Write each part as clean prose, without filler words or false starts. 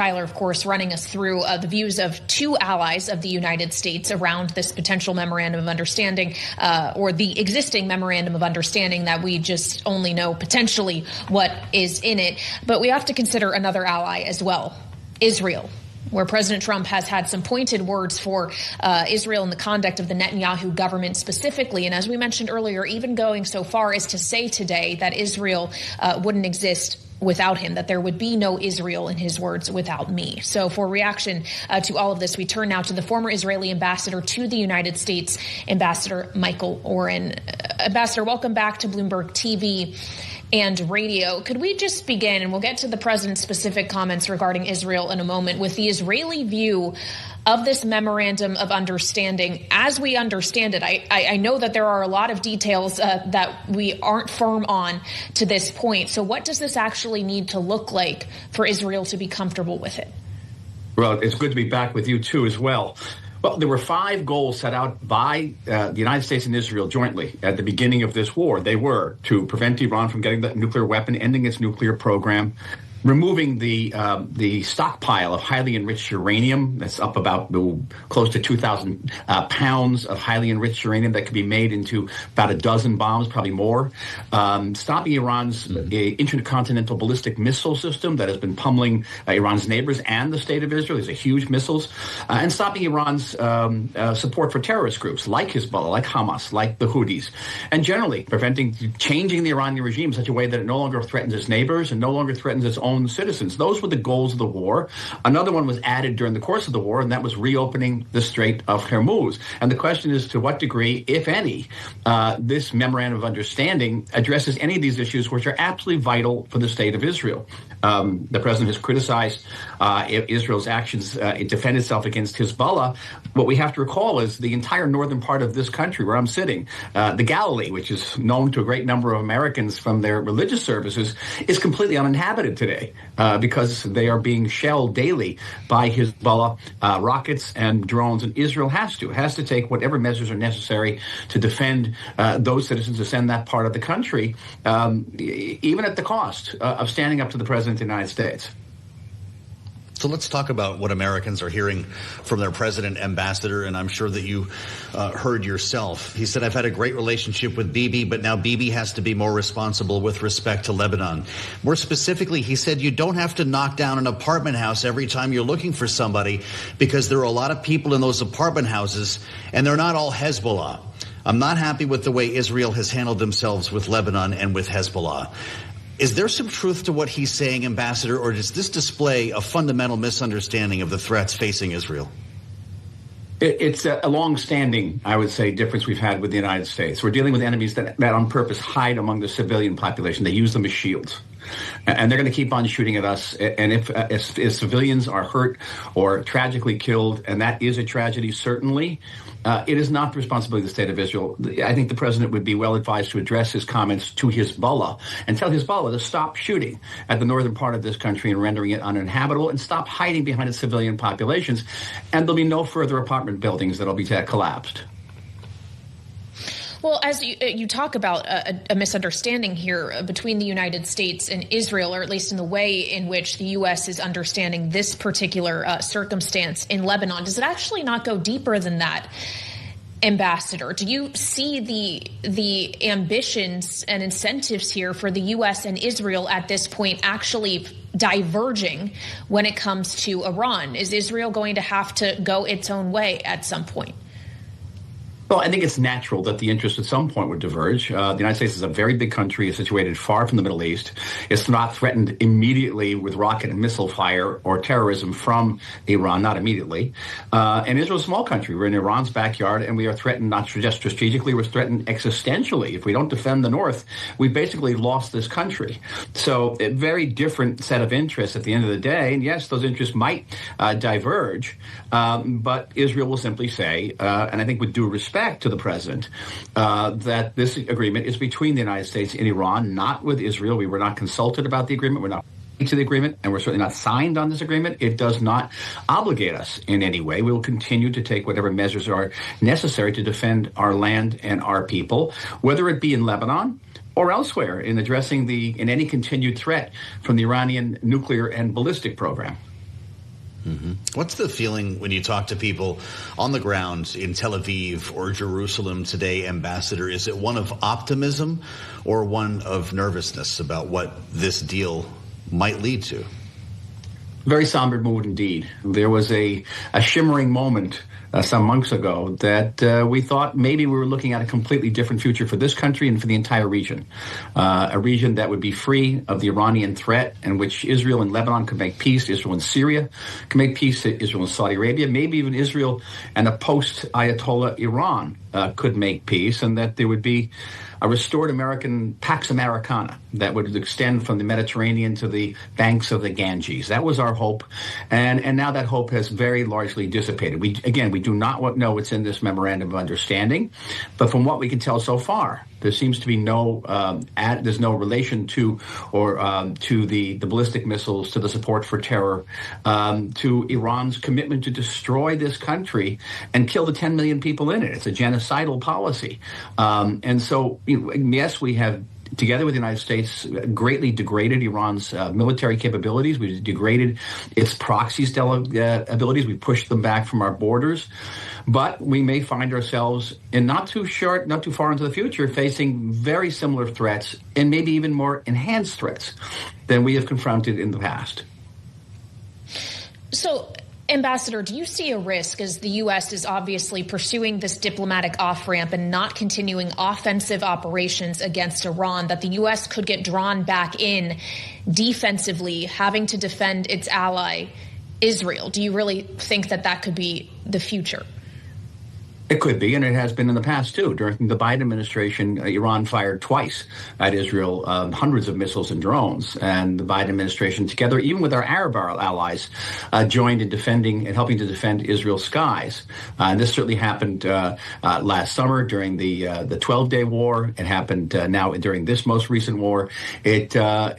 Tyler, of course, running us through the views of two allies of the United States around this potential memorandum of understanding or the existing memorandum of understanding that we just only know potentially what is in it. But we have to consider another ally as well, Israel, where President Trump has had some pointed words for Israel and the conduct of the Netanyahu government specifically. And as we mentioned earlier, even going so far as to say today that Israel wouldn't exist without him, that there would be no Israel, in his words, without me. So for reaction to all of this, we turn now to the former Israeli ambassador to the United States, Ambassador Michael Oren. Ambassador, welcome back to Bloomberg TV and radio. Could we just begin, and we'll get to the president's specific comments regarding Israel in a moment, with the Israeli view of this memorandum of understanding as we understand it? I know that there are a lot of details that we aren't firm on to this point. So what does this actually need to look like for Israel to be comfortable with it? Well, it's good to be back with you, too, as well. Well, there were 5 goals set out by the United States and Israel jointly at the beginning of this war. They were to prevent Iran from getting the nuclear weapon, ending its nuclear program, removing the stockpile of highly enriched uranium. That's up about close to 2,000 pounds of highly enriched uranium that could be made into about a dozen bombs, probably more. Stopping Iran's intercontinental ballistic missile system that has been pummeling Iran's neighbors and the state of Israel. These are huge missiles. And stopping Iran's support for terrorist groups like Hezbollah, like Hamas, like the Houthis. And generally changing the Iranian regime in such a way that it no longer threatens its neighbors and no longer threatens its own citizens. Those were the goals of the war. Another one was added during the course of the war, and that was reopening the Strait of Hormuz. And the question is to what degree, if any, this memorandum of understanding addresses any of these issues which are absolutely vital for the state of Israel. The president has criticized Israel's actions to defend itself against Hezbollah. What we have to recall is the entire northern part of this country where I'm sitting, the Galilee, which is known to a great number of Americans from their religious services, is completely uninhabited today because they are being shelled daily by Hezbollah rockets and drones. And Israel has to take whatever measures are necessary to defend those citizens who send that part of the country, even at the cost of standing up to the president of the United States. So let's talk about what Americans are hearing from their president, Ambassador, and I'm sure that you heard yourself. He said, I've had a great relationship with Bibi, but now Bibi has to be more responsible with respect to Lebanon. More specifically, he said you don't have to knock down an apartment house every time you're looking for somebody because there are a lot of people in those apartment houses, and they're not all Hezbollah. I'm not happy with the way Israel has handled themselves with Lebanon and with Hezbollah. Is there some truth to what he's saying, Ambassador, or does this display a fundamental misunderstanding of the threats facing Israel? It's a long-standing, I would say, difference we've had with the United States. We're dealing with enemies that on purpose hide among the civilian population. They use them as shields. And they're going to keep on shooting at us. And if civilians are hurt or tragically killed, and that is a tragedy, certainly, it is not the responsibility of the state of Israel. I think the president would be well advised to address his comments to Hezbollah and tell Hezbollah to stop shooting at the northern part of this country and rendering it uninhabitable and stop hiding behind its civilian populations. And there'll be no further apartment buildings that'll be collapsed. Well, as you talk about a misunderstanding here between the United States and Israel, or at least in the way in which the U.S. is understanding this particular circumstance in Lebanon, does it actually not go deeper than that, Ambassador? Do you see the ambitions and incentives here for the U.S. and Israel at this point actually diverging when it comes to Iran? Is Israel going to have to go its own way at some point? Well, I think it's natural that the interests at some point would diverge. The United States is a very big country. It's situated far from the Middle East. It's not threatened immediately with rocket and missile fire or terrorism from Iran, not immediately. And Israel's a small country. We're in Iran's backyard, and we are threatened not just strategically, we're threatened existentially. If we don't defend the North, we've basically lost this country. So a very different set of interests at the end of the day. And yes, those interests might diverge, but Israel will simply say, and I think with due respect to the president, that this agreement is between the United States and Iran, not with Israel. We were not consulted about the agreement. We're not to the agreement, and we're certainly not signed on this agreement. It does not obligate us in any way. We will continue to take whatever measures are necessary to defend our land and our people, whether it be in Lebanon or elsewhere, in addressing any continued threat from the Iranian nuclear and ballistic program. Mm-hmm. What's the feeling when you talk to people on the ground in Tel Aviv or Jerusalem today, Ambassador? Is it one of optimism or one of nervousness about what this deal might lead to? Very somber mood indeed. There was a shimmering moment some months ago that we thought maybe we were looking at a completely different future for this country and for the entire region. A region that would be free of the Iranian threat, in which Israel and Lebanon could make peace, Israel and Syria could make peace, Israel and Saudi Arabia, maybe even Israel and a post-Ayatollah Iran could make peace, and that there would be a restored American Pax Americana that would extend from the Mediterranean to the banks of the Ganges. That was our hope, and now that hope has very largely dissipated. We do not know what's in this memorandum of understanding, but from what we can tell so far, there seems to be there's no relation to the ballistic missiles, to the support for terror, to Iran's commitment to destroy this country and kill the 10 million people in it. It's a genocidal policy. And so, yes, we have, together with the United States, greatly degraded Iran's military capabilities. We've degraded its proxy abilities. We pushed them back from our borders. But we may find ourselves in not too far into the future facing very similar threats and maybe even more enhanced threats than we have confronted in the past. So, Ambassador, do you see a risk, as the U.S. is obviously pursuing this diplomatic off-ramp and not continuing offensive operations against Iran, that the U.S. could get drawn back in defensively, having to defend its ally, Israel? Do you really think that could be the future? It could be, and it has been in the past, too. During the Biden administration, Iran fired twice at Israel hundreds of missiles and drones. And the Biden administration, together, even with our Arab allies, joined in defending and helping to defend Israel's skies. And this certainly happened last summer during the 12-day war. It happened now during this most recent war. That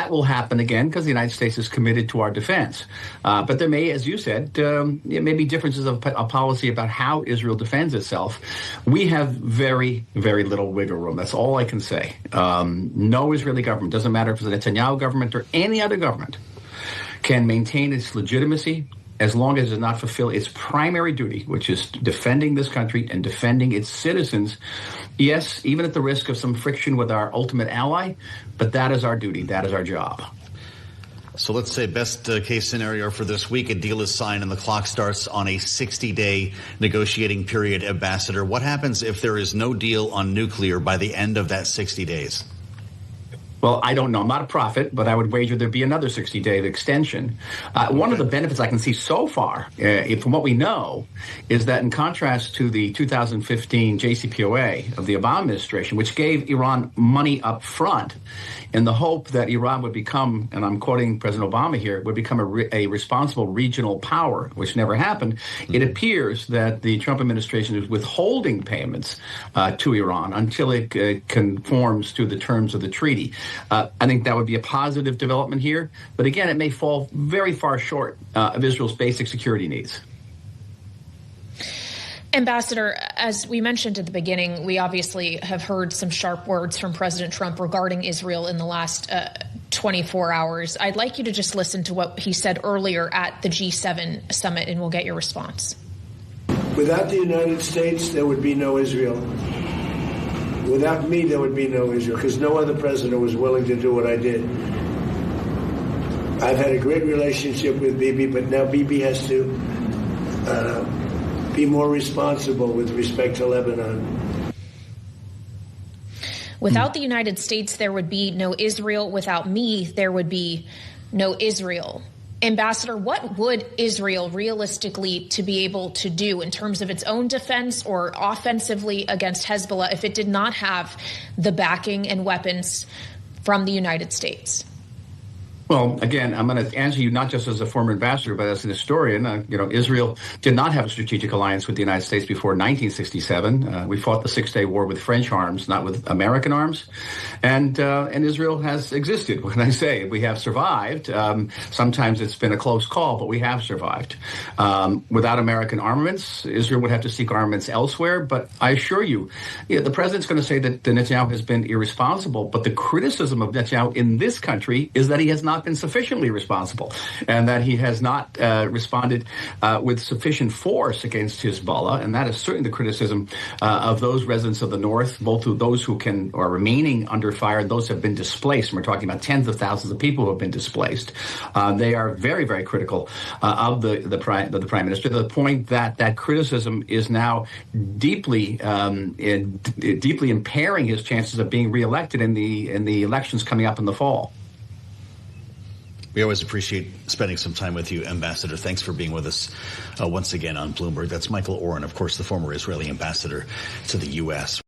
will happen again because the United States is committed to our defense. But there may, as you said, may be differences of policy about how Israel defends itself. We have very, very little wiggle room. That's all I can say. No Israeli government, doesn't matter if it's the Netanyahu government or any other government, can maintain its legitimacy as long as it does not fulfill its primary duty, which is defending this country and defending its citizens. Yes, even at the risk of some friction with our ultimate ally, but that is our duty. That is our job. So let's say best case scenario for this week, a deal is signed and the clock starts on a 60-day negotiating period, Ambassador. What happens if there is no deal on nuclear by the end of that 60 days? Well, I don't know. I'm not a prophet, but I would wager there'd be another 60-day extension. One of the benefits I can see so far, from what we know, is that in contrast to the 2015 JCPOA of the Obama administration, which gave Iran money up front in the hope that Iran would become, and I'm quoting President Obama here, would become a responsible regional power, which never happened. It appears that the Trump administration is withholding payments to Iran until it conforms to the terms of the treaty. I think that would be a positive development here. But again, it may fall very far short of Israel's basic security needs. Ambassador, as we mentioned at the beginning, we obviously have heard some sharp words from President Trump regarding Israel in the last 24 hours. I'd like you to just listen to what he said earlier at the G7 summit, and we'll get your response. Without the United States, there would be no Israel. Without me, there would be no Israel, because no other president was willing to do what I did. I've had a great relationship with Bibi, but now Bibi has to be more responsible with respect to Lebanon. Without the United States, there would be no Israel. Without me, there would be no Israel. Ambassador, what would Israel realistically to be able to do in terms of its own defense or offensively against Hezbollah if it did not have the backing and weapons from the United States? Well, again, I'm going to answer you not just as a former ambassador, but as an historian. Israel did not have a strategic alliance with the United States before 1967. We fought the Six-Day War with French arms, not with American arms. And Israel has existed. When I say we have survived, sometimes it's been a close call, but we have survived. Without American armaments, Israel would have to seek armaments elsewhere. But I assure you, the president's going to say that Netanyahu has been irresponsible. But the criticism of Netanyahu in this country is that he has not not been sufficiently responsible, and that he has not responded with sufficient force against Hezbollah. And that is certainly the criticism of those residents of the north, both of those who are remaining under fire and those who have been displaced. And we're talking about tens of thousands of people who have been displaced. They are very, very critical of the prime minister, to the point that that criticism is now deeply impairing his chances of being reelected in the elections coming up in the fall. We always appreciate spending some time with you, Ambassador. Thanks for being with us once again on Bloomberg. That's Michael Oren, of course, the former Israeli ambassador to the U.S.